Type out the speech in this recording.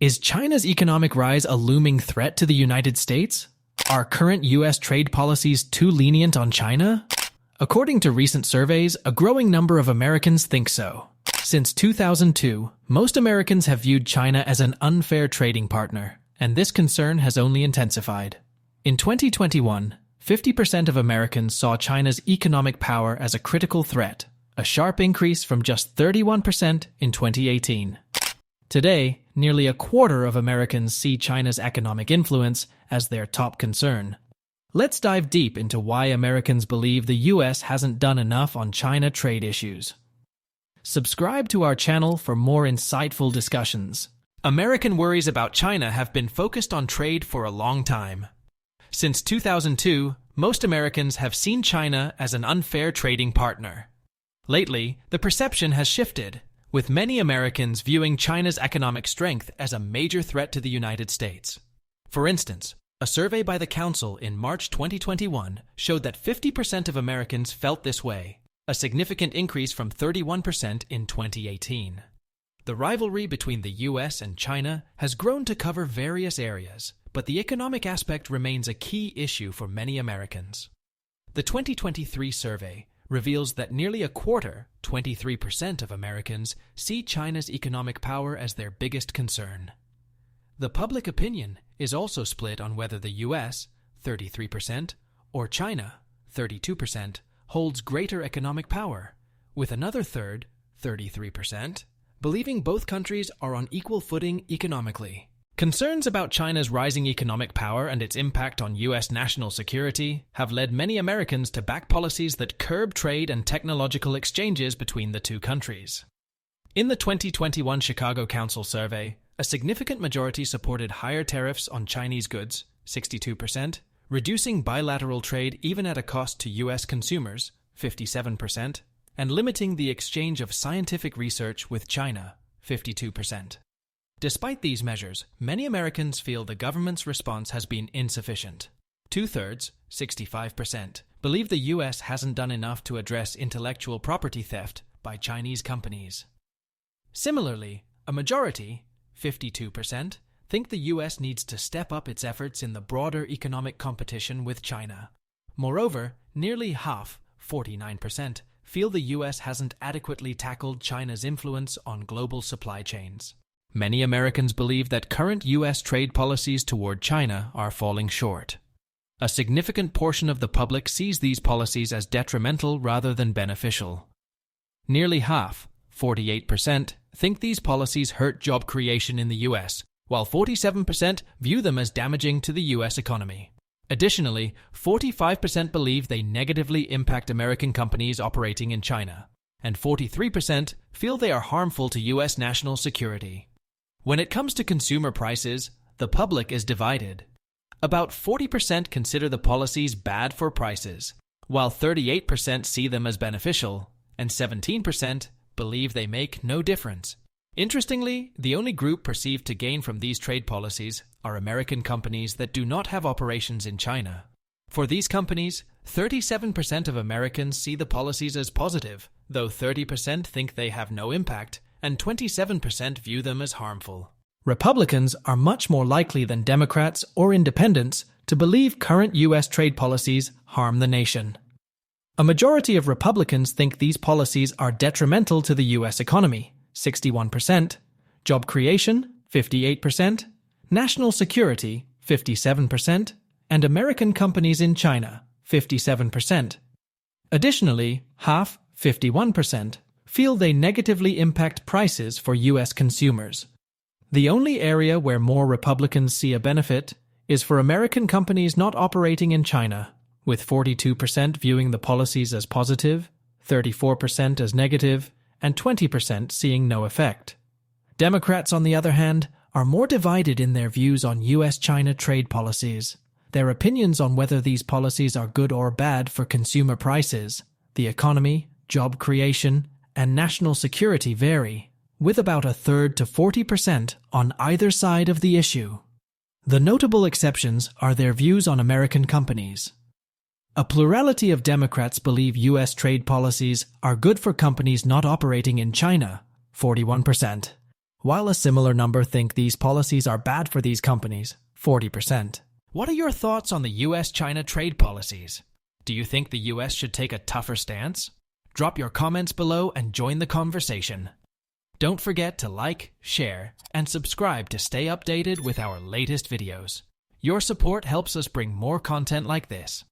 Is China's economic rise a looming threat to the United States? Are current U.S. trade policies too lenient on China? According to recent surveys, a growing number of Americans think so. Since 2002, most Americans have viewed China as an unfair trading partner, and this concern has only intensified. In 2021, 50% of Americans saw China's economic power as a critical threat, a sharp increase from just 31% in 2018. Today, nearly a quarter of Americans see China's economic influence as their top concern. Let's dive deep into why Americans believe the U.S. hasn't done enough on China trade issues. Subscribe to our channel for more insightful discussions. American worries about China have been focused on trade for a long time. Since 2002, most Americans have seen China as an unfair trading partner. Lately, the perception has shifted, with many Americans viewing China's economic strength as a major threat to the United States. For instance, a survey by the Council in March 2021 showed that 50% of Americans felt this way, a significant increase from 31% in 2018. The rivalry between the US and China has grown to cover various areas, but the economic aspect remains a key issue for many Americans. The 2023 survey reveals that nearly a quarter, 23% of Americans, see China's economic power as their biggest concern. The public opinion is also split on whether the US, 33%, or China, 32%, holds greater economic power, with another third, 33%, believing both countries are on equal footing economically. Concerns about China's rising economic power and its impact on U.S. national security have led many Americans to back policies that curb trade and technological exchanges between the two countries. In the 2021 Chicago Council survey, a significant majority supported higher tariffs on Chinese goods, 62%, reducing bilateral trade even at a cost to U.S. consumers, 57%, and limiting the exchange of scientific research with China, 52%. Despite these measures, many Americans feel the government's response has been insufficient. Two-thirds, 65%, believe the U.S. hasn't done enough to address intellectual property theft by Chinese companies. Similarly, a majority, 52%, think the U.S. needs to step up its efforts in the broader economic competition with China. Moreover, nearly half, 49%, feel the U.S. hasn't adequately tackled China's influence on global supply chains. Many Americans believe that current U.S. trade policies toward China are falling short. A significant portion of the public sees these policies as detrimental rather than beneficial. Nearly half, 48%, think these policies hurt job creation in the U.S., while 47% view them as damaging to the U.S. economy. Additionally, 45% believe they negatively impact American companies operating in China, and 43% feel they are harmful to U.S. national security. When it comes to consumer prices, the public is divided. About 40% consider the policies bad for prices, while 38% see them as beneficial, and 17% believe they make no difference. Interestingly, the only group perceived to gain from these trade policies are American companies that do not have operations in China. For these companies, 37% of Americans see the policies as positive, though 30% think they have no impact, and 27% view them as harmful. Republicans are much more likely than Democrats or independents to believe current U.S. trade policies harm the nation. A majority of Republicans think these policies are detrimental to the U.S. economy, 61%, job creation, 58%, national security, 57%, and American companies in China, 57%. Additionally, half, 51%, feel they negatively impact prices for U.S. consumers. The only area where more Republicans see a benefit is for American companies not operating in China, with 42% viewing the policies as positive, 34% as negative, and 20% seeing no effect. Democrats, on the other hand, are more divided in their views on U.S.-China trade policies. Their opinions on whether these policies are good or bad for consumer prices, the economy, job creation, and national security vary, with about a third to 40% on either side of the issue. The notable exceptions are their views on American companies. A plurality of Democrats believe U.S. trade policies are good for companies not operating in China, 41%, while a similar number think these policies are bad for these companies, 40%. What are your thoughts on the US-China trade policies? Do you think the US should take a tougher stance? Drop your comments below and join the conversation. Don't forget to like, share, and subscribe to stay updated with our latest videos. Your support helps us bring more content like this.